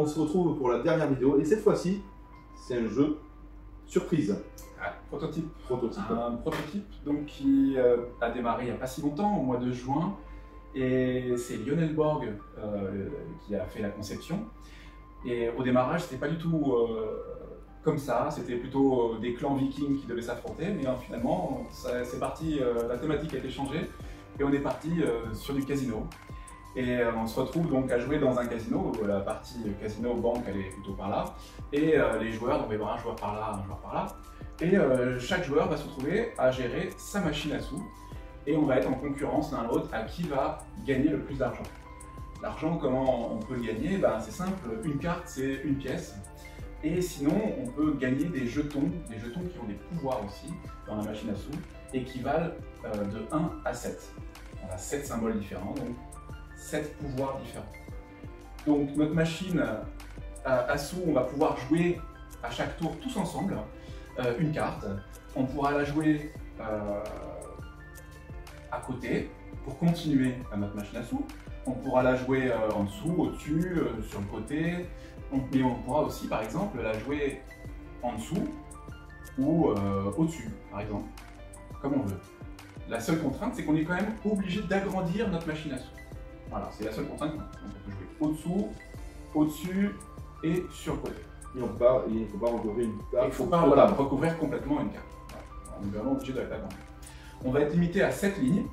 se retrouve pour la dernière vidéo et cette fois-ci, c'est un jeu surprise. Prototype. Prototype. Un prototype donc, qui a démarré il n'y a pas si longtemps, au mois de juin. Et c'est Lionel Borg qui a fait la conception. Et au démarrage, c'était pas du tout comme ça, c'était plutôt des clans vikings qui devaient s'affronter. Mais finalement, c'est parti, la thématique a été changée et on est parti sur du casino. Et on se retrouve donc à jouer dans un casino, où la partie casino banque elle est plutôt par là. Et les joueurs, donc il va y avoir un joueur par là, un joueur par là. Et chaque joueur va se retrouver à gérer sa machine à sous. Et on va être en concurrence l'un l'autre à qui va gagner le plus d'argent. L'argent, comment on peut le gagner? C'est simple, une carte c'est une pièce. Et sinon, on peut gagner des jetons qui ont des pouvoirs aussi dans la machine à sous et qui valent de 1 à 7. On a 7 symboles différents, donc 7 pouvoirs différents. Donc notre machine à sous, on va pouvoir jouer à chaque tour tous ensemble une carte. On pourra la jouer à côté pour continuer à notre machine à sous. On pourra la jouer en dessous, au-dessus, sur le côté. Mais on pourra aussi, par exemple, la jouer en dessous ou au-dessus, par exemple, comme on veut. La seule contrainte, c'est qu'on est quand même obligé d'agrandir notre machine à sous. Voilà, c'est la seule contrainte. Donc on peut jouer au-dessous, au-dessus et sur le côté. Et il ne faut pas recouvrir une carte. Il ne faut pas recouvrir complètement une carte. Voilà. On est vraiment obligé de l'agrandir. On va être limité à 7 lignes.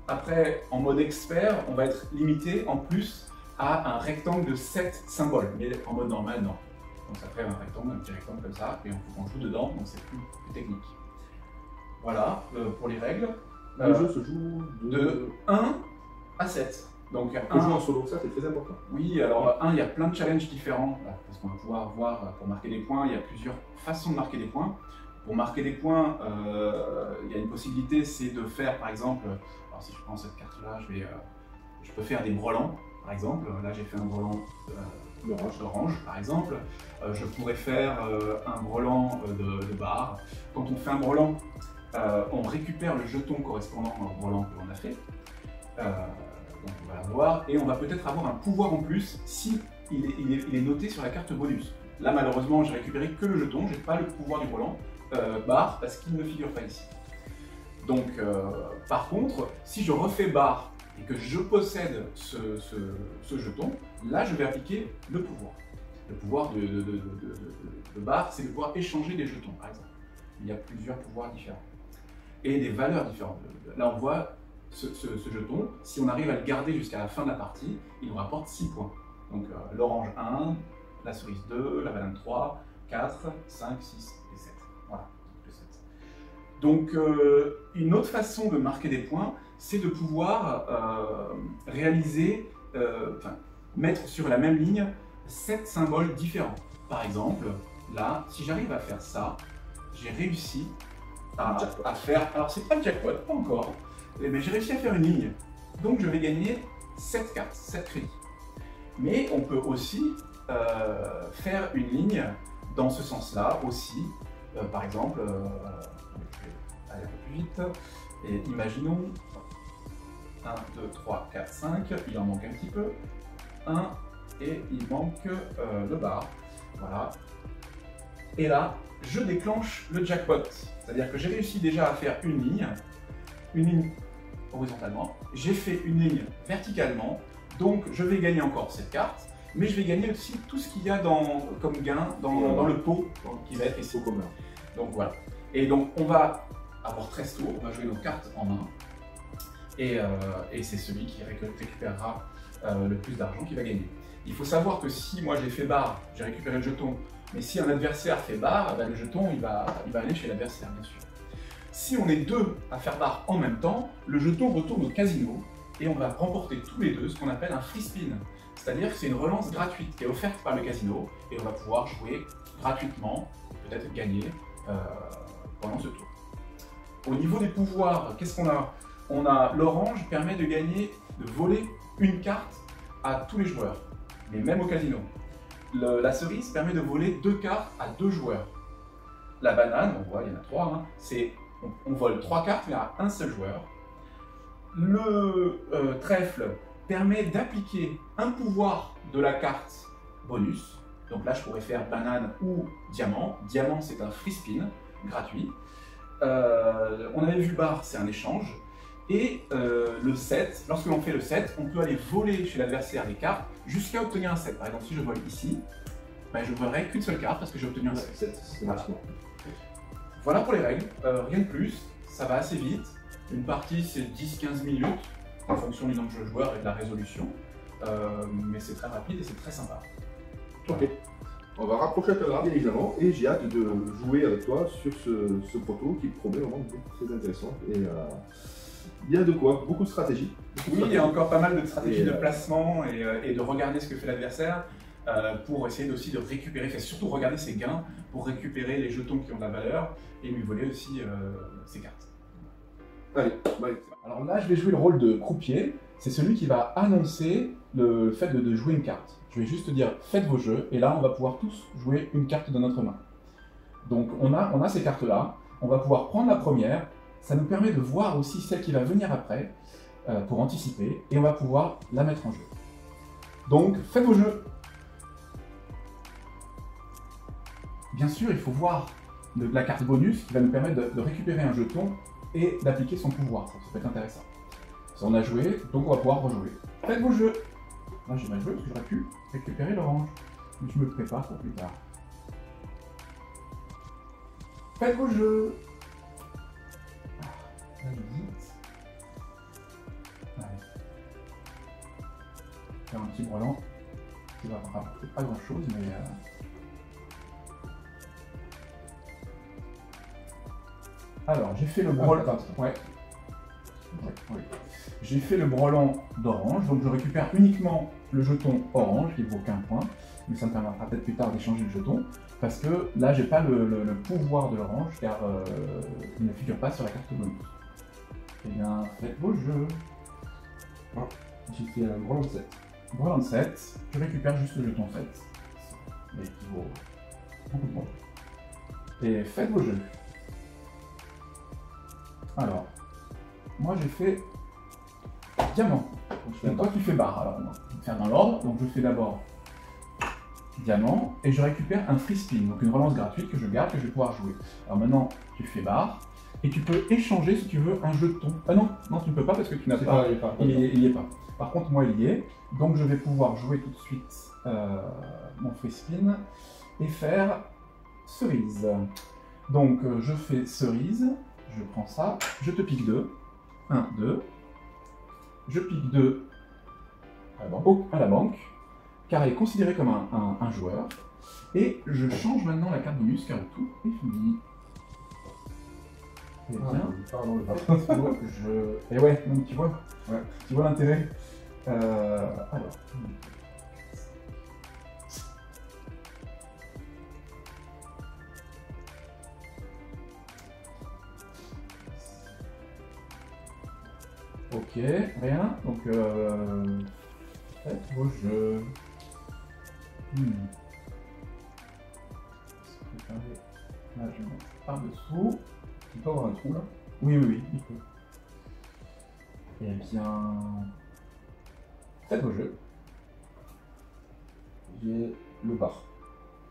Après, en mode expert, on va être limité en plus à un rectangle de 7 symboles. Mais en mode normal, non. Donc ça fait un petit rectangle comme ça, et on joue dedans, donc c'est plus technique. Voilà pour les règles. Le jeu se joue de 1 à 7. Donc on joue en solo, ça c'est très important. Oui, alors il y a plein de challenges différents, parce qu'on va pouvoir voir pour marquer des points, il y a plusieurs façons de marquer des points. Pour marquer des points, il y a une possibilité, c'est de faire par exemple, alors si je prends cette carte-là, je peux faire des brelans, par exemple. Là j'ai fait un brelan d'orange, par exemple. Je pourrais faire un brelan de bar. Quand on fait un brelan, on récupère le jeton correspondant au brelan que l'on a fait. Donc on va l'avoir, et on va peut-être avoir un pouvoir en plus si il est noté sur la carte bonus. Là malheureusement j'ai récupéré que le jeton, j'ai pas le pouvoir du brelan bar parce qu'il ne figure pas ici. Donc par contre, si je refais bar et que je possède ce jeton, là je vais appliquer le pouvoir. Le pouvoir de bar, c'est de pouvoir échanger des jetons par exemple. Il y a plusieurs pouvoirs différents et des valeurs différentes. Là on voit ce jeton, si on arrive à le garder jusqu'à la fin de la partie, il nous rapporte 6 points. Donc l'orange 1, la cerise 2, la banane 3, 4, 5, 6 et 7. Voilà, le 7. Donc une autre façon de marquer des points, c'est de pouvoir réaliser, mettre sur la même ligne 7 symboles différents. Par exemple, là, si j'arrive à faire ça, j'ai réussi à faire, alors c'est pas le jackpot, pas encore, mais j'ai réussi à faire une ligne. Donc je vais gagner 7 cartes, 7 crédits. Mais on peut aussi faire une ligne dans ce sens-là aussi. Par exemple, je vais aller un peu plus vite. Et imaginons 1, 2, 3, 4, 5. Il en manque un petit peu. 1 et il manque le bar. Voilà. Et là, je déclenche le jackpot. C'est-à-dire que j'ai réussi déjà à faire une ligne horizontalement, j'ai fait une ligne verticalement, donc je vais gagner encore cette carte, mais je vais gagner aussi tout ce qu'il y a comme gain dans le pot qui va être ici. Commun. Donc voilà. Et donc on va avoir 13 tours, on va jouer nos cartes en main, et c'est celui qui récupérera le plus d'argent qui va gagner. Il faut savoir que si moi j'ai fait bar, j'ai récupéré le jeton, mais si un adversaire fait bar, le jeton il va aller chez l'adversaire bien sûr. Si on est deux à faire bar en même temps, le jeton retourne au casino et on va remporter tous les deux ce qu'on appelle un free spin. C'est-à-dire que c'est une relance gratuite qui est offerte par le casino et on va pouvoir jouer gratuitement, peut-être gagner pendant ce tour. Au niveau des pouvoirs, qu'est-ce qu'on a? L'orange permet de gagner, de voler une carte à tous les joueurs, mais même au casino. La cerise permet de voler 2 cartes à 2 joueurs. La banane, on voit, il y en a 3, hein, on vole 3 cartes mais à un seul joueur. Le trèfle permet d'appliquer un pouvoir de la carte bonus. Donc là, je pourrais faire banane ou diamant. Diamant, c'est un free spin gratuit. On avait vu le bar, c'est un échange. Et le set, lorsque l'on fait le set, on peut aller voler chez l'adversaire des cartes jusqu'à obtenir un set. Par exemple, si je vole ici, ben, je ne volerai qu'une seule carte parce que j'ai obtenu un set. Voilà pour les règles, rien de plus, ça va assez vite. Une partie, c'est 10-15 minutes, en fonction du nombre de joueurs et de la résolution. Mais c'est très rapide et c'est très sympa. Ok. On va rapprocher la caméra, bien évidemment, et j'ai hâte de jouer avec toi sur ce proto qui promet vraiment d'être très intéressant. Et il y a de quoi, beaucoup de stratégie. Oui, il y a encore pas mal de stratégies de placement et de regarder ce que fait l'adversaire pour essayer aussi de récupérer, surtout regarder ses gains pour récupérer les jetons qui ont de la valeur et lui voler aussi ses cartes. Allez, bye. Alors là, je vais jouer le rôle de croupier. C'est celui qui va annoncer le fait de jouer une carte. Je vais juste dire, faites vos jeux, et là, on va pouvoir tous jouer une carte de notre main. Donc, on a ces cartes-là, on va pouvoir prendre la première, ça nous permet de voir aussi celle qui va venir après, pour anticiper, et on va pouvoir la mettre en jeu. Donc, faites vos jeux. Bien sûr, il faut voir la carte bonus qui va nous permettre de récupérer un jeton et d'appliquer son pouvoir, ça peut être intéressant. Ça, on a joué, donc on va pouvoir rejouer. Faites vos jeux. Là, j'ai mal joué parce que j'aurais pu récupérer l'orange. Mais je me prépare pour plus tard. Faites vos jeux. Allez vite. Allez. Faire un petit brelan qui va rapporter pas grand chose, mais. Alors, j'ai fait le brelan. Ouais. Oui. J'ai fait le brelan d'orange, donc je récupère uniquement le jeton orange qui vaut aucun point, mais ça me permettra peut-être plus tard d'échanger le jeton, parce que là j'ai pas le pouvoir de l'orange car il ne figure pas sur la carte bonus. Eh bien, faites vos jeux. Ah, j'ai fait un brelan de 7. Brelan de 7, je récupère juste le jeton 7, mais qui vaut beaucoup de points. Et faites vos jeux. Alors, moi j'ai fait diamant. Donc toi tu fais barre. Alors on va faire dans l'ordre. Donc je fais d'abord diamant et je récupère un free spin, donc une relance gratuite que je garde, que je vais pouvoir jouer. Alors maintenant tu fais barre et tu peux échanger si tu veux un jeton. Ah non, non tu ne peux pas parce que tu n'as pas. Il y est pas. Par contre moi il y est. Donc je vais pouvoir jouer tout de suite mon free spin et faire cerise. Donc je fais cerise. Je prends ça, je te pique 2, 1, 2, je pique 2 à la banque, car elle est considérée comme un joueur, et je change maintenant la carte bonus car le tout est fini. Eh bien, Et ouais, donc tu vois l'intérêt. Alors. Ok, rien. Donc, faites vos jeux. Là, je vais mettre par-dessous. Il peut avoir un trou là? Oui, il peut. Eh bien, faites vos jeux. J'ai le bar.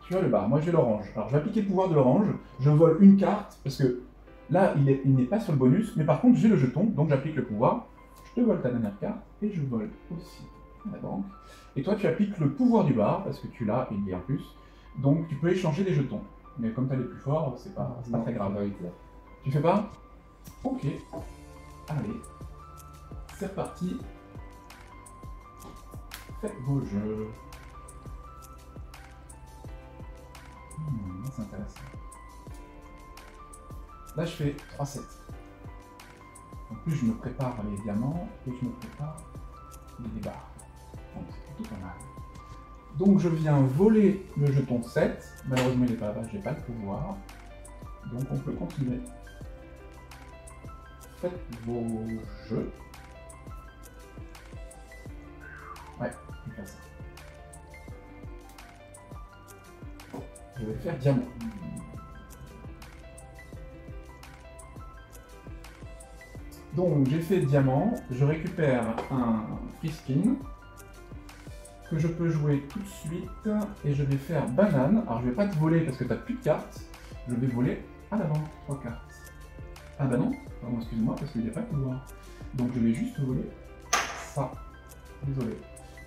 Tu as le bar, moi j'ai l'orange. Alors, je vais appliquer le pouvoir de l'orange. Je vole une carte parce que là, il n'est pas sur le bonus, mais par contre, j'ai le jeton, donc j'applique le pouvoir. Je te vole ta dernière carte, et je vole aussi la banque. Et toi, tu appliques le pouvoir du bar, parce que tu l'as, et il y a en plus. Donc, tu peux échanger les jetons. Mais comme tu as les plus forts, c'est pas très grave. Tu fais pas? Ok. Allez. C'est reparti. Faites vos jeux. C'est intéressant. Là, je fais 3-7. En plus, je me prépare les diamants et je me prépare les barres. Donc, c'est plutôt pas mal. Donc, je viens voler le jeton 7. Malheureusement, il n'est pas là-bas, je n'ai pas le pouvoir. Donc, on peut continuer. Faites vos jeux. Ouais, je vais faire ça. Je vais faire diamant. Donc j'ai fait diamant, je récupère un free spin que je peux jouer tout de suite, et je vais faire banane. Alors je vais pas te voler parce que tu n'as plus de cartes, je vais voler à l'avant 3 cartes. Ah bah non, pardon, excuse-moi, parce qu'il n'y a pas de pouvoir. Donc je vais juste voler ça. Désolé.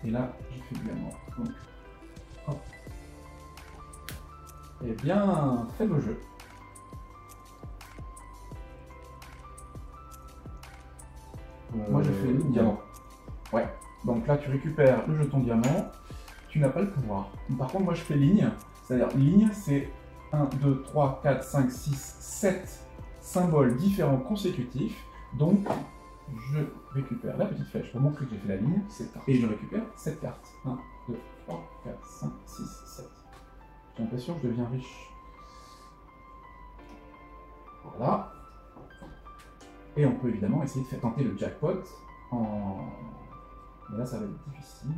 Et là, j'ai fait également. Donc, hop. Eh bien, faites vos jeux. Moi, j'ai fait une diamant. Ouais. Donc là, tu récupères le jeton diamant. Tu n'as pas le pouvoir. Par contre, moi, je fais ligne. C'est-à-dire, ligne, c'est 1, 2, 3, 4, 5, 6, 7 symboles différents consécutifs. Donc, je récupère la petite flèche pour montrer que j'ai fait la ligne. Et je récupère 7 cartes. 1, 2, 3, 4, 5, 6, 7. J'ai l'impression que je deviens riche. Voilà. Et on peut évidemment essayer de faire tenter le jackpot en... Mais là, ça va être difficile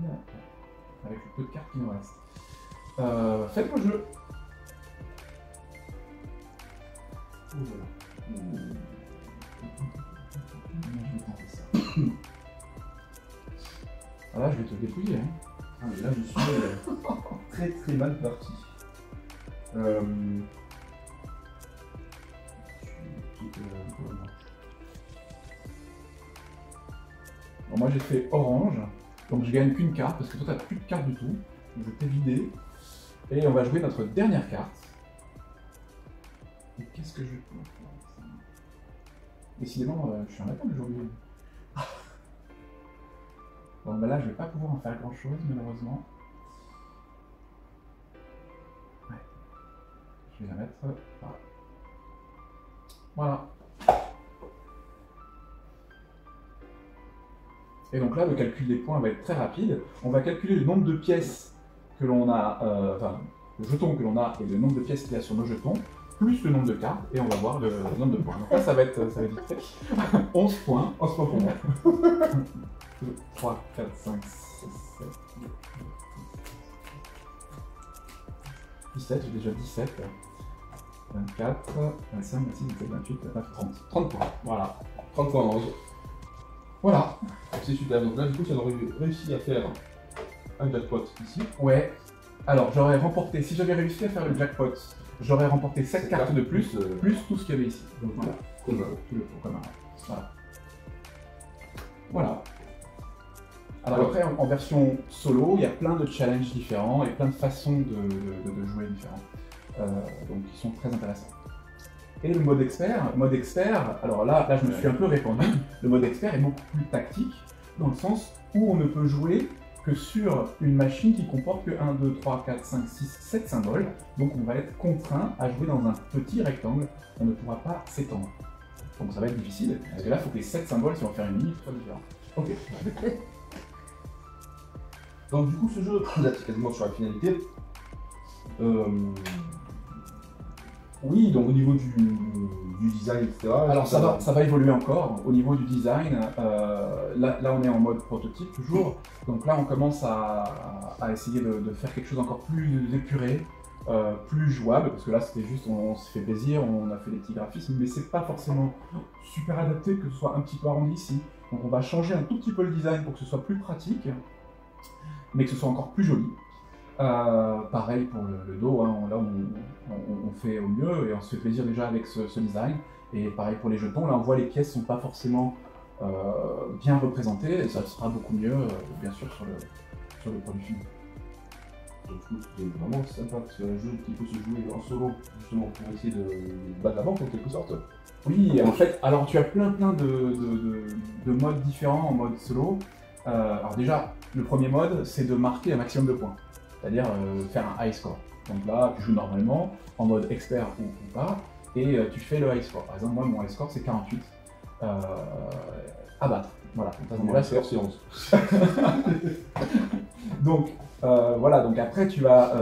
avec le peu de cartes qui nous restent. Faites vos jeux. Oh là. Je vais tenter ça. Ah là, je vais te dépouiller. Hein. Ah, mais là, je suis très très mal parti. Bon, moi j'ai fait orange, donc je gagne qu'une carte parce que toi t'as plus de cartes du tout. Donc je t'ai vidé. Et on va jouer notre dernière carte. Et qu'est-ce que je vais pouvoir faire avec ça? Décidément, je suis un lapin aujourd'hui. Bon, bah là je vais pas pouvoir en faire grand chose malheureusement. Ouais. Je vais la mettre là. Voilà. Et donc là, le calcul des points va être très rapide. On va calculer le nombre de pièces que l'on a, enfin, le jeton que l'on a et le nombre de pièces qu'il y a sur nos jetons, plus le nombre de cartes, et on va voir le nombre de points. Donc là, ça va être vite fait. 11 points. 11 points pour moi. 2, 3, 4, 5, 6, 7, 8, 17, j'ai déjà 17. 24, 25, 26, 27, 28, 29, 30. 30 points. Voilà. 30 points en rose. Voilà. C'est super. Donc là, du coup, ça aurait réussi à faire un jackpot ici. Ouais. Alors, j'aurais remporté, si j'avais réussi à faire le jackpot, j'aurais remporté 7 cartes de plus, plus tout ce qu'il y avait ici. Donc voilà. Comme tout le pot commun. Voilà. Voilà. Alors après, en version solo, il y a plein de challenges différents et plein de façons de jouer différents. Donc, ils sont très intéressants. Et le mode expert, alors là je me suis un peu répandu, le mode expert est beaucoup plus tactique, dans le sens où on ne peut jouer que sur une machine qui comporte que 1, 2, 3, 4, 5, 6, 7 symboles, donc on va être contraint à jouer dans un petit rectangle, on ne pourra pas s'étendre. Donc ça va être difficile, parce que là il faut que les 7 symboles, si on veut faire une ligne, soient différents. Ok. Donc du coup ce jeu, là c'est quasiment sur la finalité. Oui, donc au niveau du design, etc. Alors ça va évoluer encore. Au niveau du design, là on est en mode prototype toujours. Donc là on commence à essayer de faire quelque chose encore plus épuré, plus jouable, parce que là c'était juste, on s'est fait plaisir, on a fait des petits graphismes, mais c'est pas forcément super adapté que ce soit un petit peu arrondi ici. Donc on va changer un tout petit peu le design pour que ce soit plus pratique, mais que ce soit encore plus joli. Pareil pour le dos, hein, là on fait au mieux et on se fait plaisir déjà avec ce design. Et pareil pour les jetons, là on voit les pièces sont pas forcément bien représentées, et ça sera beaucoup mieux bien sûr sur le produit fini. Donc c'est vraiment sympa, c'est un jeu qui peut se jouer en solo justement pour essayer de battre la banque en quelque sorte. Oui, en fait, alors tu as plein de modes différents en mode solo. Alors déjà, le premier mode c'est de marquer un maximum de points. C'est-à-dire faire un high score. Donc là, tu joues normalement, en mode expert ou pas, et tu fais le high score. Par exemple, moi, mon high score, c'est 48. À battre. Voilà. Mon high score, c'est 11. Donc, voilà. Donc après, tu vas,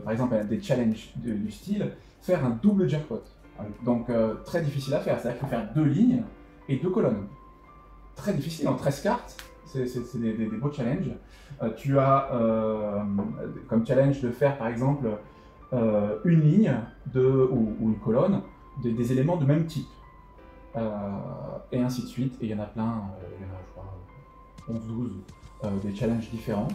par exemple, des challenges du style, faire un double jackpot. Donc, très difficile à faire. C'est-à-dire qu'il faut faire 2 lignes et 2 colonnes. Très difficile, en 13 cartes. C'est des beaux challenges. Tu as comme challenge de faire par exemple une ligne ou une colonne des éléments de même type. Et ainsi de suite. Et il y en a plein, il y en a je crois 11-12 des challenges différents.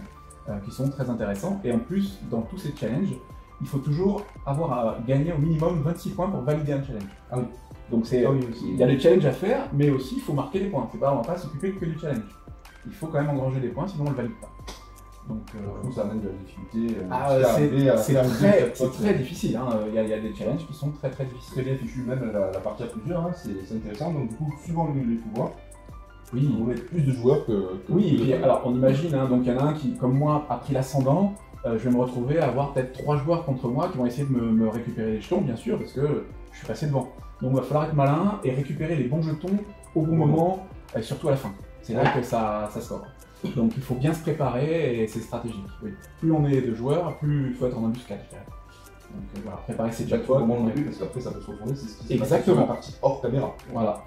qui sont très intéressants. Et en plus, dans tous ces challenges, il faut toujours avoir à gagner au minimum 26 points pour valider un challenge. Ah oui. Donc il y a des challenges à faire, mais aussi il faut marquer des points. On ne va pas s'occuper que du challenge. Il faut quand même engranger des points, sinon on ne le valide pas. Donc, ça amène de la difficulté. C'est très difficile. Hein. Il y a des challenges qui sont très difficiles. Très bien fichu, même la partie à plusieurs, hein, c'est intéressant. Donc du coup, suivant les pouvoirs, oui, on met plus de joueurs que oui, et puis, alors on imagine, hein, donc il y en a un qui, comme moi, a pris l'ascendant. Je vais me retrouver à avoir peut-être 3 joueurs contre moi qui vont essayer de me récupérer les jetons, bien sûr, parce que je suis passé devant. Donc il va falloir être malin et récupérer les bons jetons au bon moment, et surtout à la fin. C'est là que ça sort. Donc il faut bien se préparer et c'est stratégique. Oui. Plus on est de joueurs, plus il faut être en embuscade. Donc voilà, préparer ses jackpots. Parce qu'après ça peut se retourner, c'est ce qui se passe exactement. Sur la partie hors caméra. Voilà.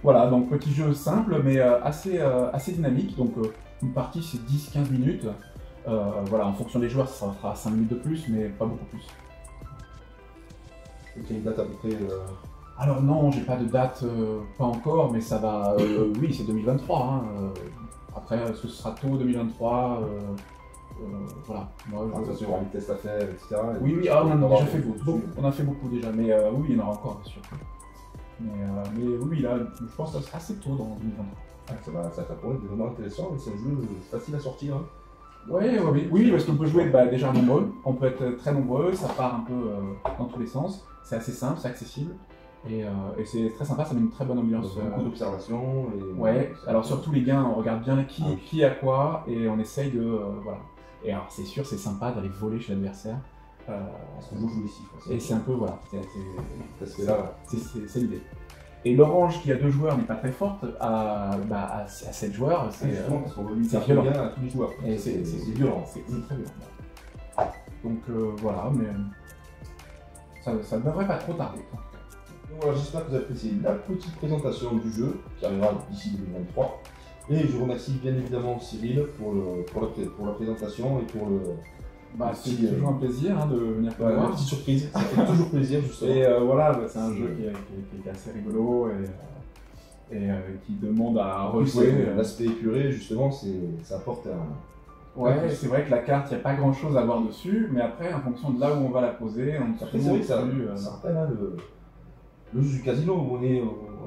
Voilà, donc petit jeu simple mais assez dynamique. Donc une partie c'est 10-15 minutes. Voilà, en fonction des joueurs, ça fera 5 minutes de plus, mais pas beaucoup plus. Ok, une date à peu près. Alors non, j'ai pas de date, pas encore, mais ça va. Oui, c'est 2023. Hein, après, est-ce que ce sera tôt 2023 voilà. Moi, ça aura des tests à faire, etc. Oui, on en a déjà fait beaucoup. On a fait beaucoup déjà, mais oui, il y en aura encore, bien sûr. Mais oui, là, je pense que ça sera assez tôt dans 2023. Ça va être vraiment intéressant, c'est un jeu facile à sortir. Hein. Oui, parce qu'on peut jouer déjà nombreux, on peut être très nombreux, ça part un peu dans tous les sens, c'est assez simple, c'est accessible, et c'est très sympa, ça met une très bonne ambiance. Beaucoup d'observation. Ouais, alors surtout les gains, on regarde bien qui a quoi, et on essaye de... voilà. Et alors c'est sûr, c'est sympa d'aller voler chez l'adversaire. Parce qu'on joue ici. Et c'est un peu, voilà, c'est l'idée. Et l'orange qui a 2 joueurs n'est pas très forte, à 7 joueurs, c'est parce qu'on veut lui faire violent bien à tous les joueurs. Et c'est violent, c'est très violent. Donc voilà, mais ça ne devrait pas trop tarder. Donc voilà, j'espère que vous avez apprécié la petite présentation du jeu qui arrivera d'ici 2023. Et je remercie bien évidemment Cyril pour la présentation et pour le... c'est toujours un plaisir hein, de venir voir. Une petite surprise, ça fait toujours plaisir justement. Et voilà, c'est un jeu qui est assez rigolo et qui demande à rejouer. L'aspect épuré, justement, ça apporte un... Ouais, c'est vrai que la carte, il n'y a pas grand chose à voir dessus, mais après, en fonction de là où on va la poser, on c'est vrai que ça rappelle le jeu du casino où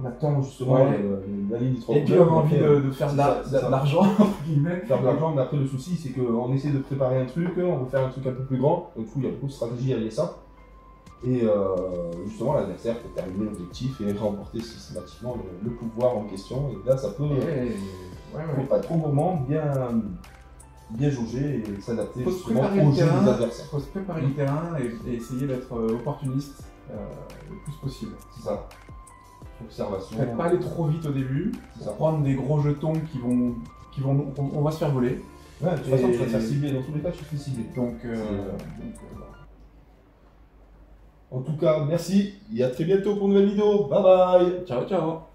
on attend justement la ligne des 3 et puis on a envie de faire de l'argent, entre guillemets. Faire de l'argent, mais après le souci c'est qu'on essaie de préparer un truc, on veut faire un truc un peu plus grand, donc du coup il y a beaucoup de stratégie à lier ça. Et justement l'adversaire peut terminer l'objectif et remporter systématiquement le pouvoir en question, et là ça peut faut pas trop gourmand, bien jauger et s'adapter justement au jeu des adversaires. Il faut se préparer le terrain et essayer d'être opportuniste le plus possible. C'est ça. Observation. Peut-être pas aller trop vite au début, prendre des gros jetons qui vont on va se faire voler. Ouais, de toute façon tu vas te faire cibler, dans tous les cas tu te fais cibler. Donc en tout cas, merci et à très bientôt pour une nouvelle vidéo. Bye bye. Ciao ciao.